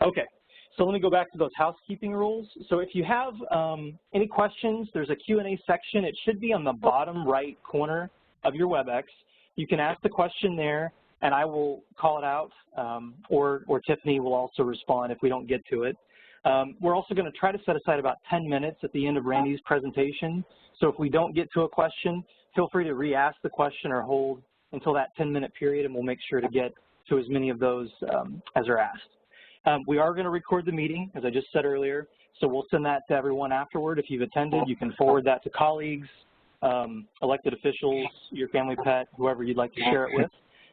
Okay, so let me go back to those housekeeping rules. So if you have any questions, there's a Q&A section. It should be on the bottom right corner of your Webex. You can ask the question there, and I will call it out, or Tiffany will also respond if we don't get to it. We're also going to try to set aside about 10 minutes at the end of Randy's presentation. So if we don't get to a question, feel free to re-ask the question or hold until that 10-minute period, and we'll make sure to get to as many of those as are asked. We are going to record the meeting, as I just said earlier, so we'll send that to everyone afterward. If you've attended, you can forward that to colleagues, elected officials, your family pet, whoever you'd like to share it with,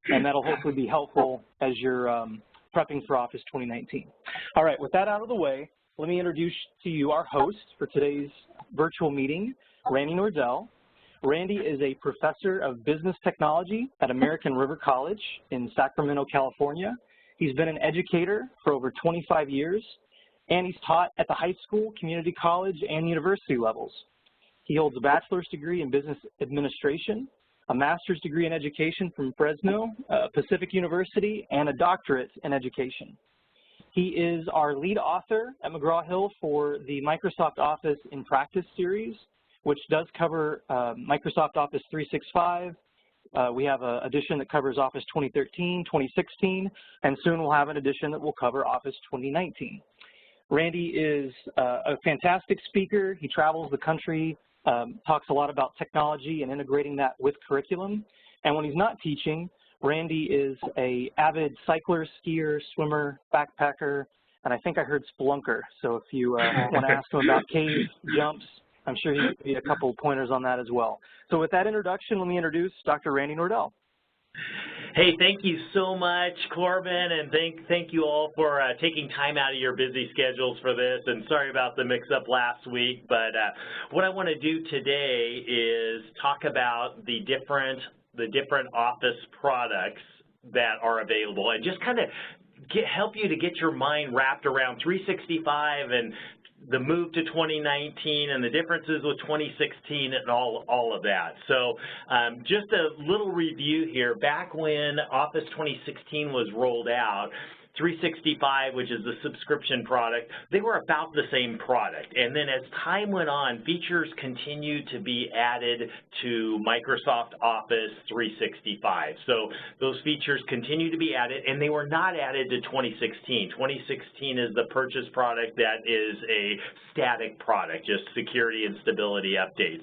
and that'll hopefully be helpful as you're prepping for Office 2019. All right, with that out of the way, let me introduce to you our host for today's virtual meeting, Randy Nordell. Randy is a professor of business technology at American River College in Sacramento, California. He's been an educator for over 25 years, and he's taught at the high school, community college, and university levels. He holds a bachelor's degree in business administration, a master's degree in education from Fresno, Pacific University, and a doctorate in education. He is our lead author at McGraw-Hill for the Microsoft Office in Practice series, which does cover Microsoft Office 365. We have an edition that covers Office 2013, 2016, and soon we'll have an edition that will cover Office 2019. Randy is a fantastic speaker. He travels the country, talks a lot about technology and integrating that with curriculum. And when he's not teaching, Randy is an avid cycler, skier, swimmer, backpacker, and I think I heard spelunker. So if you want to ask him about cave jumps, I'm sure he'll give you a couple of pointers on that as well. So with that introduction, let me introduce Dr. Randy Nordell. Hey, thank you so much, Corbin, and thank you all for taking time out of your busy schedules for this. And sorry about the mix-up last week, but what I want to do today is talk about the different Office products that are available, and just kind of help you to get your mind wrapped around 365 and the move to 2019 and the differences with 2016 and all of that. So just a little review here. Back when Office 2016 was rolled out, 365, which is the subscription product, they were about the same product. And then as time went on, features continued to be added to Microsoft Office 365. So those features continue to be added, and they were not added to 2016. 2016 is the purchase product that is a static product, just security and stability updates.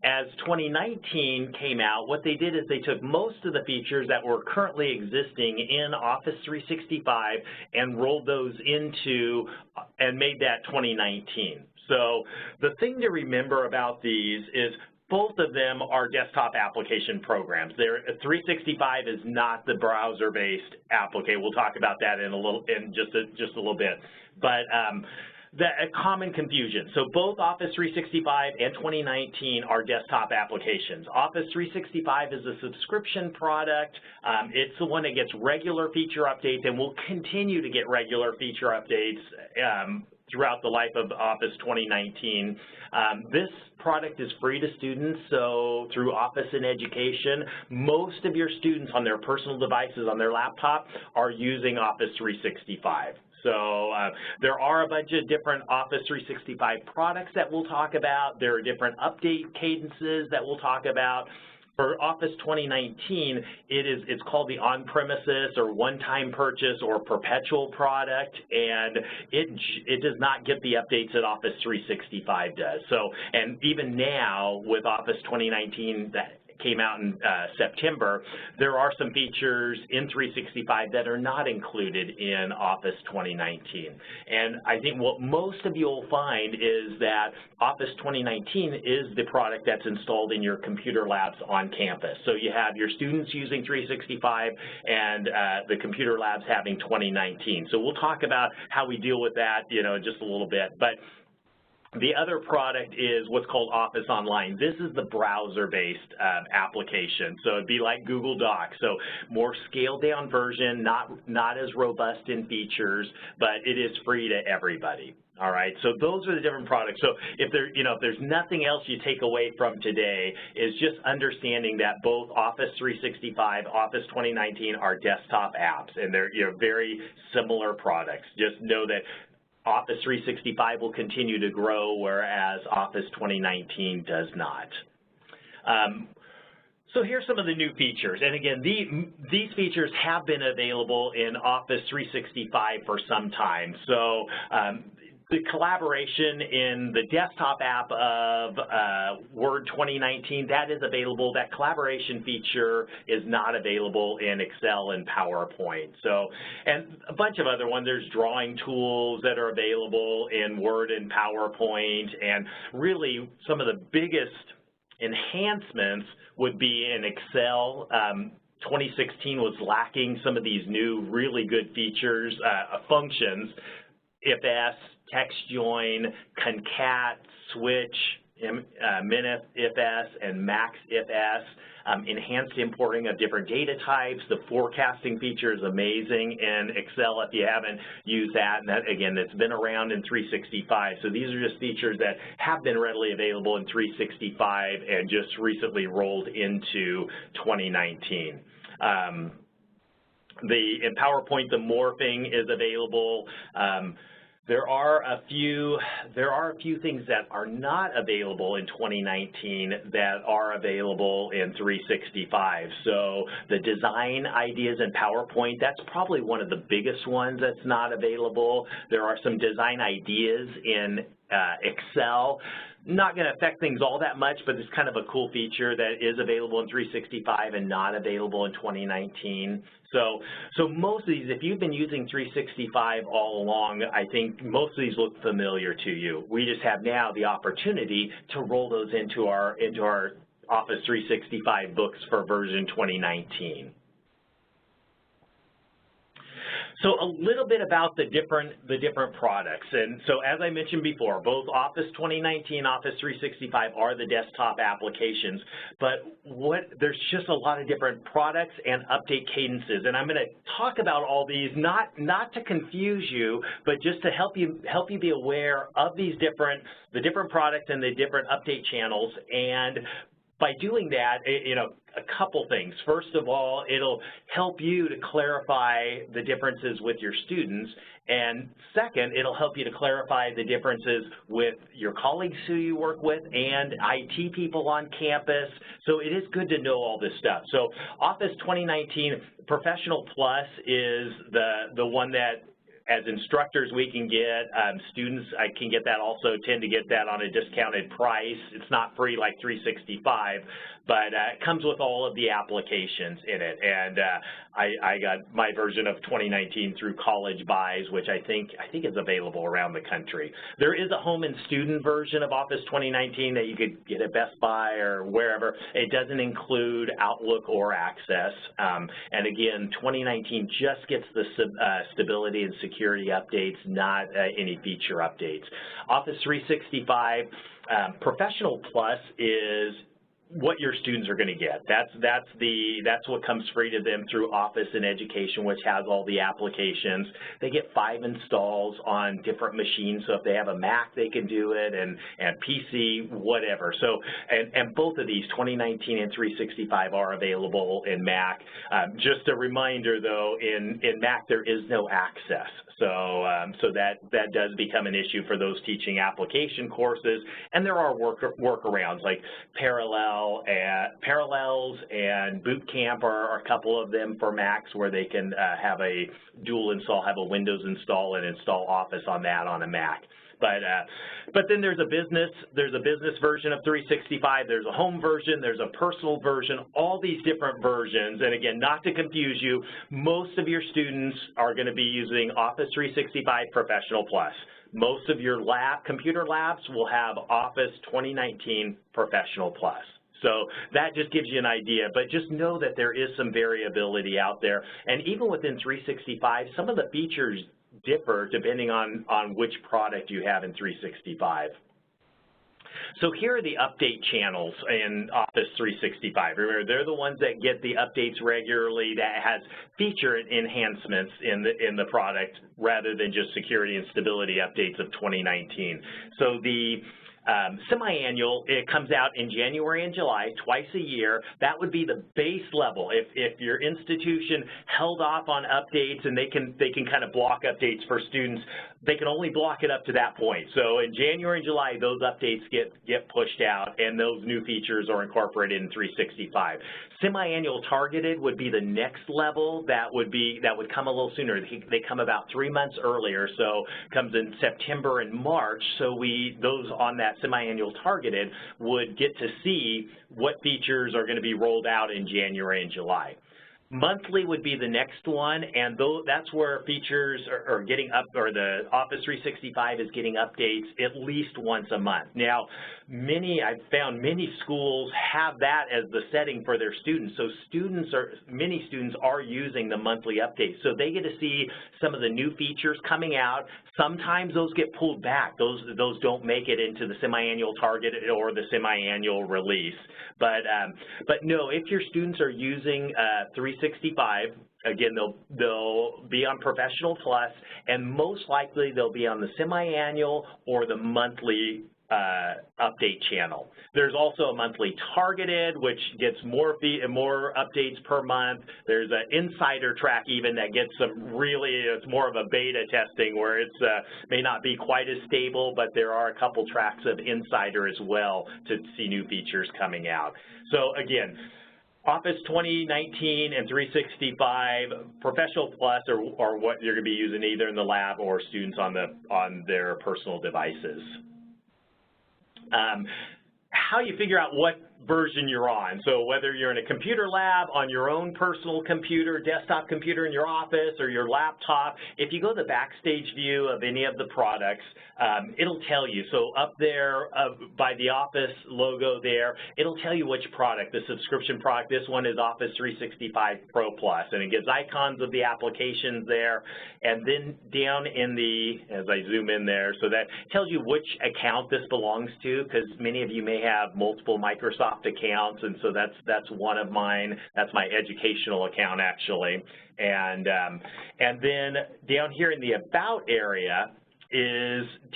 As 2019 came out, what they did is they took most of the features that were currently existing in Office 365 and rolled those into and made that 2019. So the thing to remember about these is both of them are desktop application programs. 365 is not the browser-based application. We'll talk about that in just a little bit. But a common confusion. So both Office 365 and 2019 are desktop applications. Office 365 is a subscription product. It's the one that gets regular feature updates and will continue to get regular feature updates throughout the life of Office 2019. This product is free to students, so through Office in Education, most of your students on their personal devices, on their laptop, are using Office 365. So there are a bunch of different Office 365 products that we'll talk about. There are different update cadences that we'll talk about. For Office 2019, it's called the on-premises or one-time purchase or perpetual product, and it does not get the updates that Office 365 does. So, and even now with Office 2019 that came out in September, there are some features in 365 that are not included in Office 2019. And I think what most of you will find is that Office 2019 is the product that's installed in your computer labs on campus. So you have your students using 365 and the computer labs having 2019. So we'll talk about how we deal with that, in just a little bit. But The other product is what's called Office Online. This is the browser-based application, so it'd be like Google Docs. So more scaled-down version, not as robust in features, but it is free to everybody. All right, so those are the different products. So if there's nothing else you take away from today, is just understanding that both Office 365, Office 2019 are desktop apps, and they're very similar products. Just know that Office 365 will continue to grow, whereas Office 2019 does not. So here's some of the new features. And again, these features have been available in Office 365 for some time. So the collaboration in the desktop app of Word 2019, that is available. That collaboration feature is not available in Excel and PowerPoint. So, and a bunch of other ones. There's drawing tools that are available in Word and PowerPoint, and really some of the biggest enhancements would be in Excel. 2016 was lacking some of these new really good features, functions, if-s, text join, concat, switch, min if-s, and max if-s, enhanced importing of different data types. The forecasting feature is amazing in Excel if you haven't used that. And that, again, that's been around in 365. So these are just features that have been readily available in 365 and just recently rolled into 2019. In PowerPoint, the morphing is available. There are a few things that are not available in 2019 that are available in 365. So the design ideas in PowerPoint, that's probably one of the biggest ones that's not available. There are some design ideas in Excel. Not going to affect things all that much, but it's kind of a cool feature that is available in 365 and not available in 2019. So most of these, if you've been using 365 all along, I think most of these look familiar to you. We just have now the opportunity to roll those into our Office 365 books for version 2019. So a little bit about the different products. And so as I mentioned before, both Office 2019 and Office 365 are the desktop applications, but there's just a lot of different products and update cadences. And I'm going to talk about all these, not to confuse you, but just to help you be aware of the different products and the different update channels. And by doing that, a couple things. First of all, it'll help you to clarify the differences with your students. And second, it'll help you to clarify the differences with your colleagues who you work with and IT people on campus. So it is good to know all this stuff. So Office 2019 Professional Plus is the one that, as instructors, we can get. Students, I can get that also, tend to get that on a discounted price. It's not free like 365, but it comes with all of the applications in it. And I got my version of 2019 through College Buys, which I think is available around the country. There is a home and student version of Office 2019 that you could get at Best Buy or wherever. It doesn't include Outlook or Access. And again, 2019 just gets the stability and security updates, not any feature updates. Office 365 Professional Plus is what your students are going to get. That's what comes free to them through Office and Education, which has all the applications. They get 5 installs on different machines. So if they have a Mac, they can do it, and PC, whatever. So and both of these, 2019 and 365, are available in Mac. Just a reminder, though, in Mac there is no Access. So that does become an issue for those teaching application courses, and there are workarounds like Parallels and Boot Camp are a couple of them for Macs where they can have a dual install, have a Windows install and install Office on that on a Mac. But then there's a business version of 365, there's a home version, there's a personal version, all these different versions. And again, not to confuse you, most of your students are going to be using Office 365 Professional Plus. Most of your computer labs will have Office 2019 Professional Plus. So that just gives you an idea, but just know that there is some variability out there. And even within 365, some of the features differ depending on which product you have in 365. So here are the update channels in Office 365. Remember, they're the ones that get the updates regularly that has feature enhancements in the product rather than just security and stability updates of 2019. So the semi-annual, it comes out in January and July, twice a year. That would be the base level. If your institution held off on updates and they can kind of block updates for students, they can only block it up to that point. So in January and July, those updates get pushed out and those new features are incorporated in 365. Semi-annual targeted would be the next level that would come a little sooner. They come about 3 months earlier, so comes in September and March. So those on that semi-annual targeted would get to see what features are going to be rolled out in January and July. Monthly would be the next one, and that's where features are getting up, or the Office 365 is getting updates at least once a month. Now, I've found many schools have that as the setting for their students. So many students are using the monthly updates. So they get to see some of the new features coming out. Sometimes those get pulled back. Those don't make it into the semi-annual target or the semi-annual release. But no, if your students are using 365, again, they'll be on Professional Plus, and most likely they'll be on the semi-annual or the monthly update channel. There's also a monthly targeted, which gets more updates per month. There's an insider track even that gets it's more of a beta testing where it's may not be quite as stable, but there are a couple tracks of insider as well to see new features coming out. So again, Office 2019 and 365, Professional Plus are what you're going to be using either in the lab or students on their personal devices. How you figure out what version you're on. So whether you're in a computer lab, on your own personal computer, desktop computer in your office, or your laptop, if you go to the Backstage View of any of the products, it'll tell you. So up there by the Office logo there, it'll tell you which product, the subscription product. This one is Office 365 Pro Plus, and it gives icons of the applications there. And then down in as I zoom in there, so that tells you which account this belongs to, because many of you may have multiple Microsoft accounts, and so that's one of mine. That's my educational account, actually. And then down here in the About area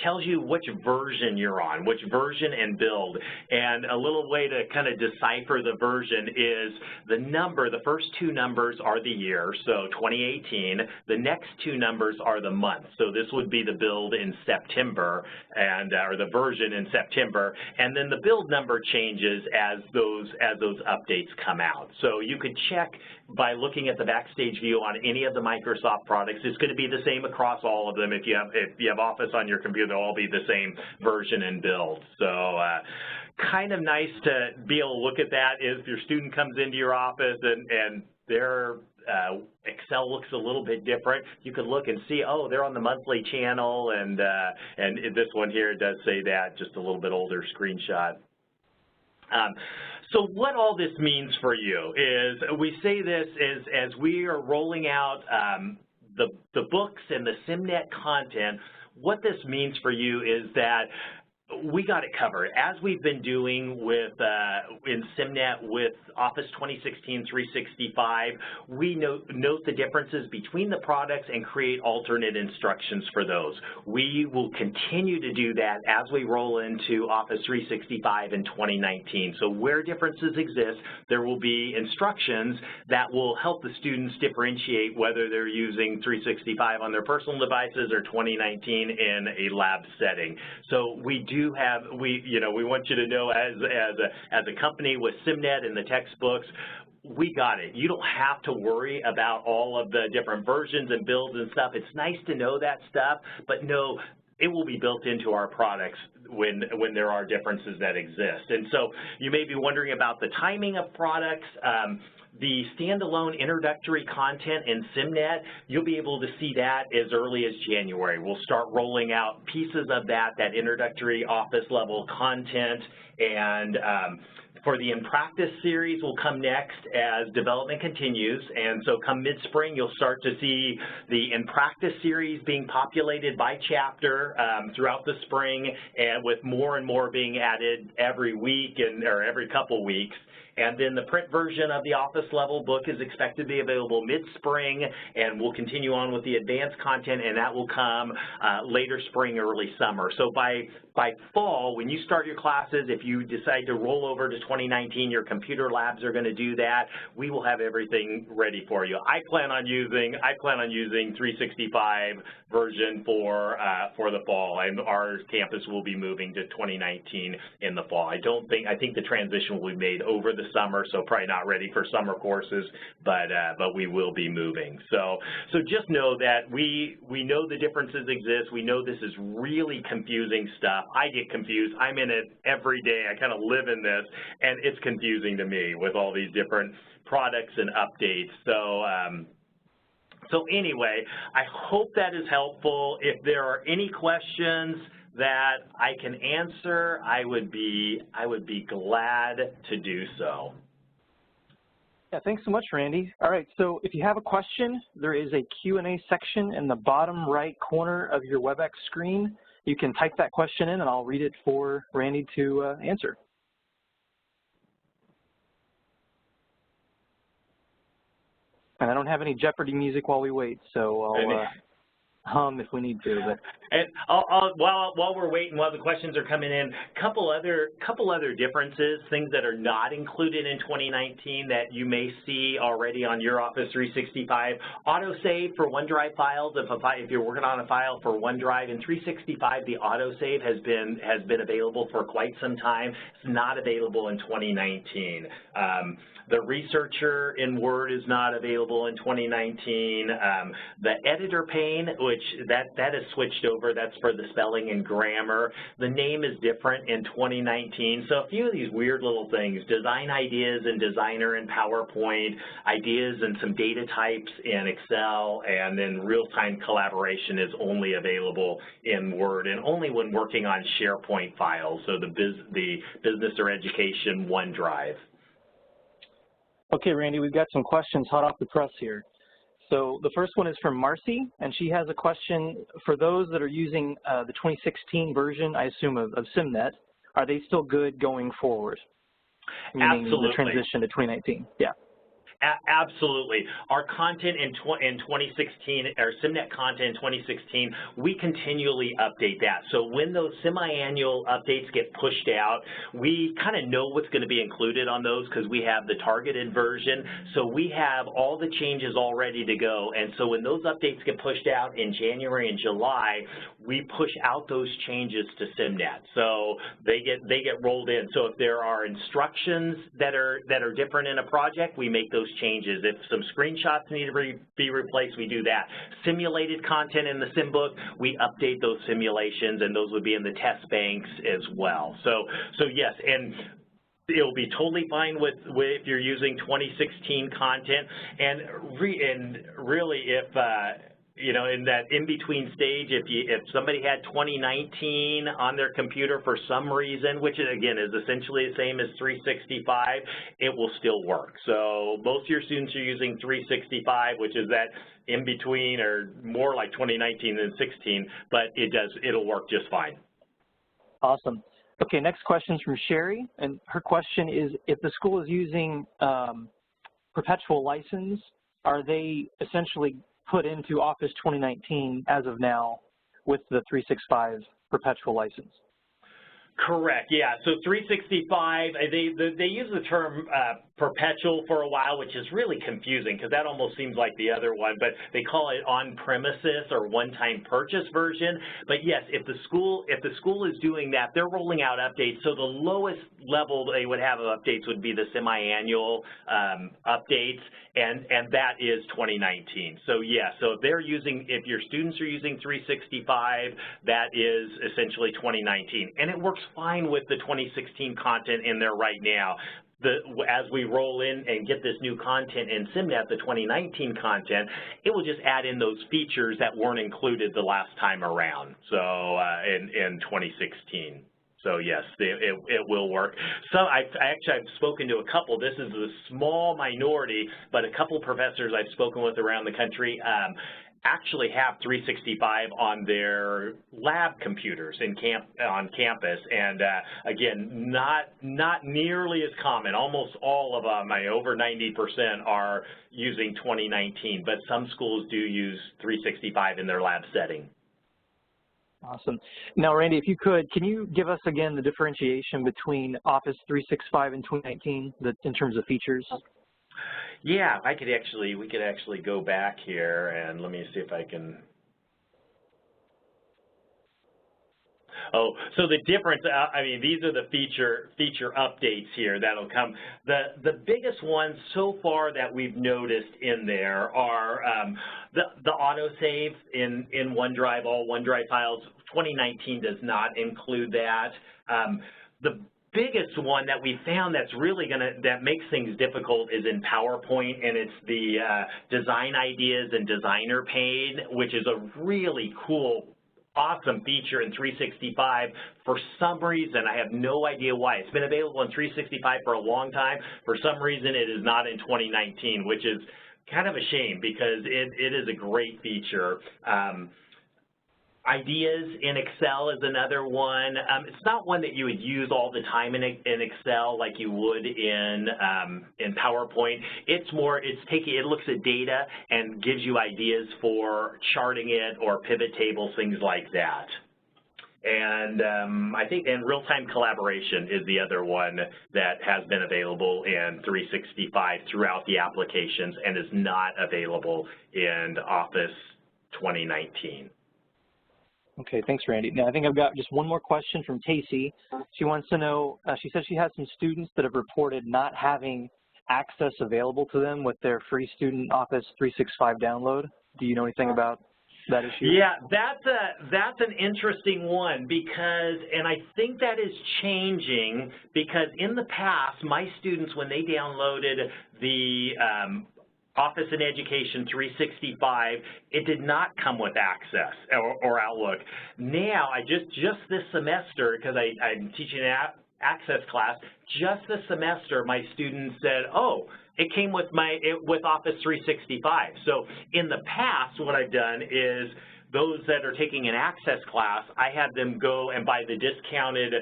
tells you which version you're on, which version and build. And a little way to kind of decipher the version is the first two numbers are the year, so 2018. The next two numbers are the month. So this would be the build in September, or the version in September. And then the build number changes as those updates come out. So you could check by looking at the Backstage View on any of the Microsoft products. It's going to be the same across all of them. If you have Office on your computer, they'll all be the same version and build. So kind of nice to be able to look at that if your student comes into your office and their Excel looks a little bit different. You can look and see, oh, they're on the monthly channel, and this one here does say that, just a little bit older screenshot. So what all this means for you is, we say this as we are rolling out the books and the SimNet content. What this means for you is that we got it covered. As we've been doing in SimNet with Office 2016 365, we note the differences between the products and create alternate instructions for those. We will continue to do that as we roll into Office 365 in 2019. So where differences exist, there will be instructions that will help the students differentiate whether they're using 365 on their personal devices or 2019 in a lab setting. So we want you to know, as a company with SimNet and the textbooks, we got it. You don't have to worry about all of the different versions and builds and stuff. It's nice to know that stuff, but no, it will be built into our products when there are differences that exist. And so you may be wondering about the timing of products. The standalone introductory content in SimNet, you'll be able to see that as early as January. We'll start rolling out pieces of that introductory office level content, and for the In Practice series will come next as development continues, and so come mid-spring you'll start to see the In Practice series being populated by chapter throughout the spring, and with more and more being added every week or every couple weeks. And then the print version of the office level book is expected to be available mid-spring, and we'll continue on with the advanced content, and that will come later spring, early summer. So by fall, when you start your classes, if you decide to roll over to 2019, your computer labs are going to do that. We will have everything ready for you. I plan on using 365 version for the fall, and our campus will be moving to 2019 in the fall. I think the transition will be made over the summer, so probably not ready for summer courses, but we will be moving. So just know that we know the differences exist. We know this is really confusing stuff. I get confused. I'm in it every day. I kind of live in this, and it's confusing to me with all these different products and updates. So anyway, I hope that is helpful. If there are any questions that I can answer, I would be glad to do so. Yeah, thanks so much, Randy. All right, so if you have a question, there is a Q&A section in the bottom right corner of your Webex screen. You can type that question in, and I'll read it for Randy to answer. And I don't have any Jeopardy music while we wait, so I'll hum if we need to. But and while we're waiting, while the questions are coming in, couple other differences, things that are not included in 2019 that you may see already on your Office 365. Autosave for OneDrive files. If you're working on a file for OneDrive in 365, the autosave has been available for quite some time. It's not available in 2019. The researcher in Word is not available in 2019. The editor pane, which that has switched over, that's for the spelling and grammar. The name is different in 2019. So a few of these weird little things, design ideas in Designer and PowerPoint, ideas and some data types in Excel, and then real-time collaboration is only available in Word and only when working on SharePoint files, so the business or education OneDrive. Okay, Randy, we've got some questions hot off the press here. So the first one is from Marcy, and she has a question for those that are using the 2016 version, I assume, of SimNet. Are they still good going forward? Meaning Absolutely. The transition to 2019. Yeah. Absolutely. Our content in 2016, our SimNet content in 2016, we continually update that. So when those semi-annual updates get pushed out, we kind of know what's going to be included on those because we have the targeted version. So we have all the changes all ready to go. And so when those updates get pushed out in January and July, we push out those changes to SimNet. So they get rolled in. So if there are instructions that are different in a project, we make those changes. If some screenshots need to be replaced, we do that. Simulated content in the Sim book, we update those simulations, and those would be in the test banks as well. So yes, and it'll be totally fine with if you're using 2016 content, and really if you know, in that in-between stage, if somebody had 2019 on their computer for some reason, which again is essentially the same as 365, it will still work. So most of your students are using 365, which is that in-between or more like 2019 than 16, but it'll work just fine. Awesome. Okay, next question is from Sherry, and her question is, if the school is using perpetual license, are they essentially put into Office 2019 as of now with the 365 perpetual license? Correct, yeah. So 365, they use the term perpetual for a while, which is really confusing because that almost seems like the other one, but they call it on-premises or one-time purchase version. But yes, if the school is doing that, they're rolling out updates. So the lowest level they would have of updates would be the semi-annual updates, and that is 2019. So yeah, so if your students are using 365, that is essentially 2019, and it works fine with the 2016 content in there right now. as we roll in and get this new content in SimNet, the 2019 content, it will just add in those features that weren't included the last time around, so in 2016. So yes, it will work. So I've spoken to a couple. This is a small minority, but a couple professors I've spoken with around the country actually have 365 on their lab computers on campus, and again, not nearly as common. Almost all of them, over 90%, are using 2019, but some schools do use 365 in their lab setting. Awesome. Now, Randy, if you could, can you give us again the differentiation between Office 365 and 2019 in terms of features? Yeah, we could actually go back here, and let me see if I can. Oh, so the difference, I mean, these are the feature updates here that'll come. The biggest ones so far that we've noticed in there are the autosave in OneDrive, all OneDrive files. 2019 does not include that. The biggest one that we found that's really that makes things difficult is in PowerPoint, and it's the design ideas and designer pane, which is a really cool, awesome feature in 365. For some reason, I have no idea why. It's been available in 365 for a long time. For some reason, it is not in 2019, which is kind of a shame because it is a great feature. Ideas in Excel is another one. It's not one that you would use all the time in Excel like you would in PowerPoint. It's more, it looks at data and gives you ideas for charting it or pivot tables, things like that. And I think real-time collaboration is the other one that has been available in 365 throughout the applications and is not available in Office 2019. Okay, thanks, Randy. Now, I think I've got just one more question from Casey. She wants to know, she says she has some students that have reported not having access available to them with their free student Office 365 download. Do you know anything about that issue? Yeah, that's an interesting one because, and I think that is changing because in the past, my students, when they downloaded the Office and Education 365, it did not come with Access or Outlook. Now, just this semester, because I'm teaching an Access class, just this semester, my students said, oh, it came with Office 365. So in the past, what I've done is those that are taking an Access class, I had them go and buy the discounted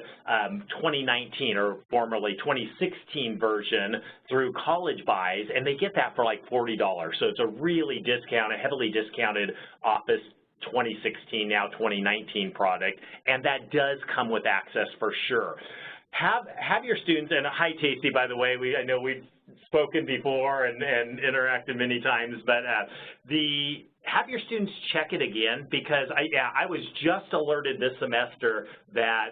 2019 or formerly 2016 version through College Buys, and they get that for like $40. So it's a really discounted, heavily discounted Office 2016, now 2019 product, and that does come with Access for sure. Have your students, and hi Casey, by the way, I know we've spoken before and interacted many times, but have your students check it again because I was just alerted this semester that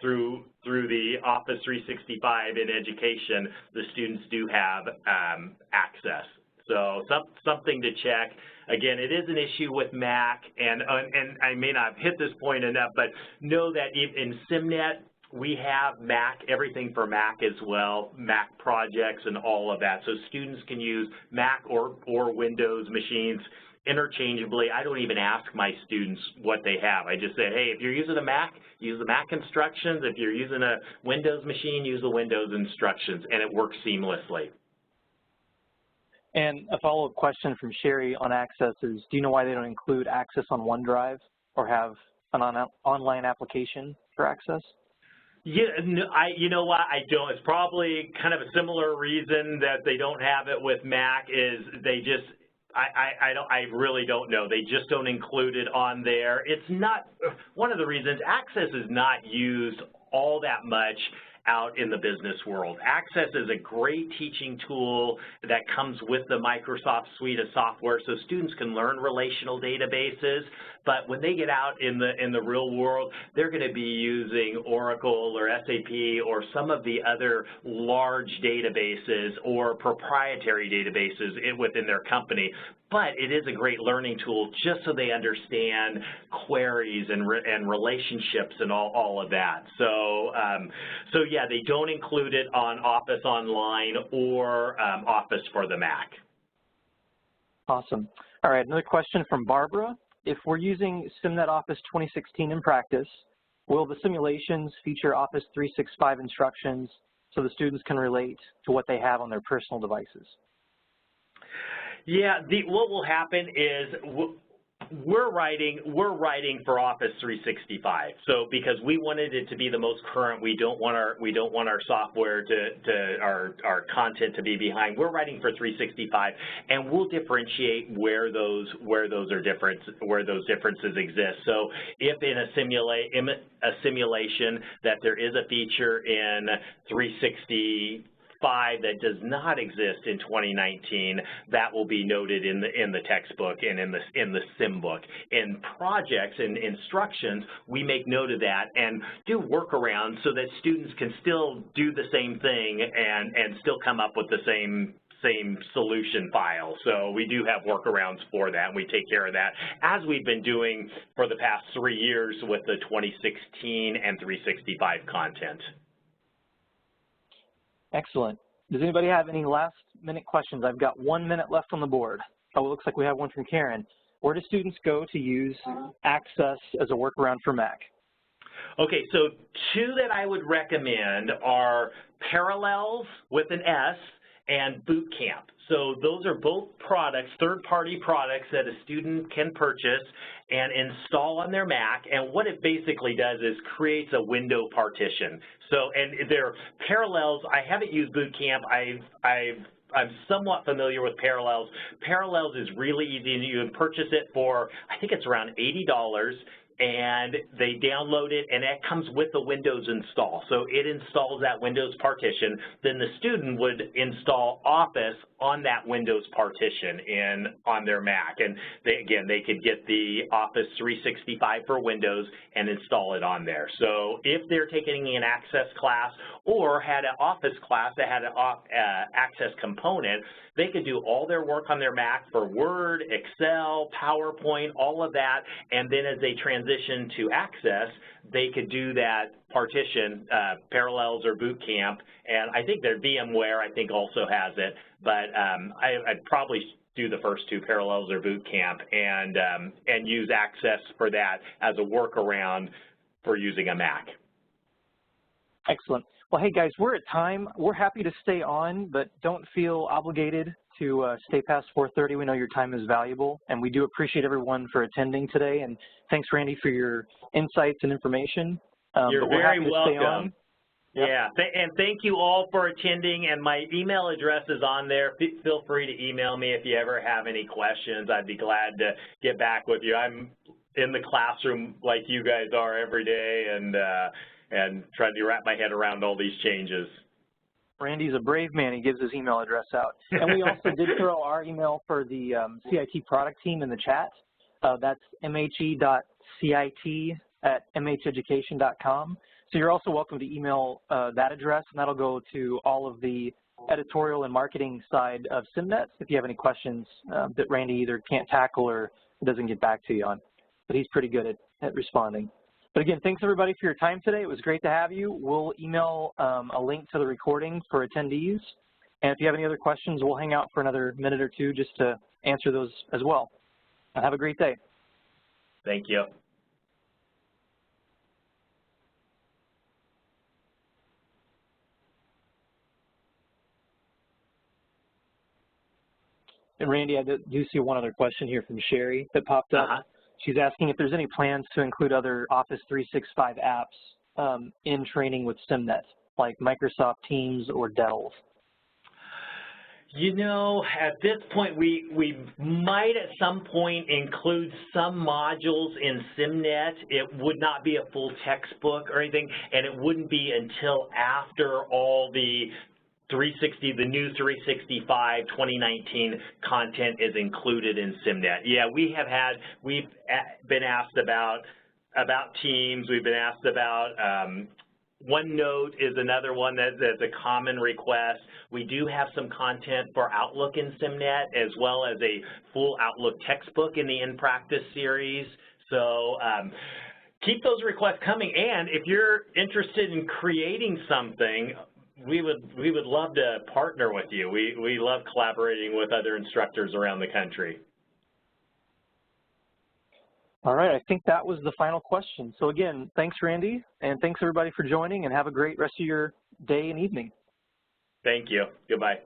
through the Office 365 in education, the students do have access. So something to check. Again, it is an issue with Mac, and I may not have hit this point enough, but know that in SimNet, we have Mac, everything for Mac as well, Mac projects and all of that. So students can use Mac or Windows machines interchangeably. I don't even ask my students what they have. I just say, hey, if you're using a Mac, use the Mac instructions. If you're using a Windows machine, use the Windows instructions, and it works seamlessly. And a follow-up question from Sherry on Access is, do you know why they don't include Access on OneDrive or have an online application for Access? Yeah, you know what, I don't. It's probably kind of a similar reason that they don't have it with Mac is they just, I really don't know. They just don't include it on there. It's not, one of the reasons Access is not used all that much out in the business world. Access is a great teaching tool that comes with the Microsoft suite of software so students can learn relational databases, but when they get out in the real world, they're going to be using Oracle or SAP or some of the other large databases or proprietary databases within their company. But it is a great learning tool just so they understand queries and relationships and all of that. So, so yeah, they don't include it on Office Online or Office for the Mac. Awesome. All right, another question from Barbara. If we're using SimNet Office 2016 in practice, will the simulations feature Office 365 instructions so the students can relate to what they have on their personal devices? Yeah, what will happen is we're writing for Office 365. So because we wanted it to be the most current, we don't want our software our content to be behind. We're writing for 365, and we'll differentiate where those differences exist. So if in a simulation that there is a feature in 365 that does not exist in 2019, that will be noted in the textbook and in the sim book. In projects and instructions, we make note of that and do workarounds so that students can still do the same thing and still come up with the same solution file. So we do have workarounds for that, and we take care of that, as we've been doing for the past 3 years with the 2016 and 365 content. Excellent. Does anybody have any last-minute questions? I've got 1 minute left on the board. Oh, it looks like we have one from Karen. Where do students go to use Access as a workaround for Mac? Okay, so 2 that I would recommend are Parallels with an S and Boot Camp. So those are both products, third-party products that a student can purchase and install on their Mac, and what it basically does is creates a window partition. So, and they're Parallels. I haven't used Boot Camp. I'm somewhat familiar with Parallels. Parallels is really easy, and you can purchase it for, I think it's around $80, and they download it, and it comes with the Windows install. So it installs that Windows partition. Then the student would install Office on that Windows partition on their Mac. And they could get the Office 365 for Windows and install it on there. So if they're taking an Access class or had an Office class that had an Access component, they could do all their work on their Mac for Word, Excel, PowerPoint, all of that, and then as they transition to Access, they could do that partition, Parallels or Boot Camp, and I think their VMware, I think, also has it, but I'd probably do the first 2, Parallels or Boot Camp, and use Access for that as a workaround for using a Mac. Excellent. Well, hey, guys, we're at time. We're happy to stay on, but don't feel obligated to stay past 4:30. We know your time is valuable, and we do appreciate everyone for attending today. And thanks, Randy, for your insights and information. You're very welcome. Stay on. Yeah, and thank you all for attending, and my email address is on there. Feel free to email me if you ever have any questions. I'd be glad to get back with you. I'm in the classroom like you guys are every day, and trying to wrap my head around all these changes. Randy's a brave man. He gives his email address out. And we also did throw our email for the CIT product team in the chat. That's mhe.cit@mheducation.com. So you're also welcome to email that address, and that'll go to all of the editorial and marketing side of SimNet if you have any questions that Randy either can't tackle or doesn't get back to you on. But he's pretty good at responding. But again, thanks everybody for your time today. It was great to have you. We'll email a link to the recording for attendees. And if you have any other questions, we'll hang out for another minute or 2 just to answer those as well. Have a great day. Thank you. And Randy, I do see one other question here from Sherry that popped up. She's asking if there's any plans to include other Office 365 apps in training with SimNet, like Microsoft Teams or Dells. You know, at this point, we might at some point include some modules in SimNet. It would not be a full textbook or anything, and it wouldn't be until after all the 360, the new 365 2019 content is included in SimNet. Yeah, we've been asked about Teams. We've been asked about OneNote is another one that's a common request. We do have some content for Outlook in SimNet, as well as a full Outlook textbook in the In Practice series. So keep those requests coming, and if you're interested in creating something, we would love to partner with you. We love collaborating with other instructors around the country. All right, I think that was the final question. So again, thanks, Randy, and thanks everybody for joining, and have a great rest of your day and evening. Thank you. Goodbye.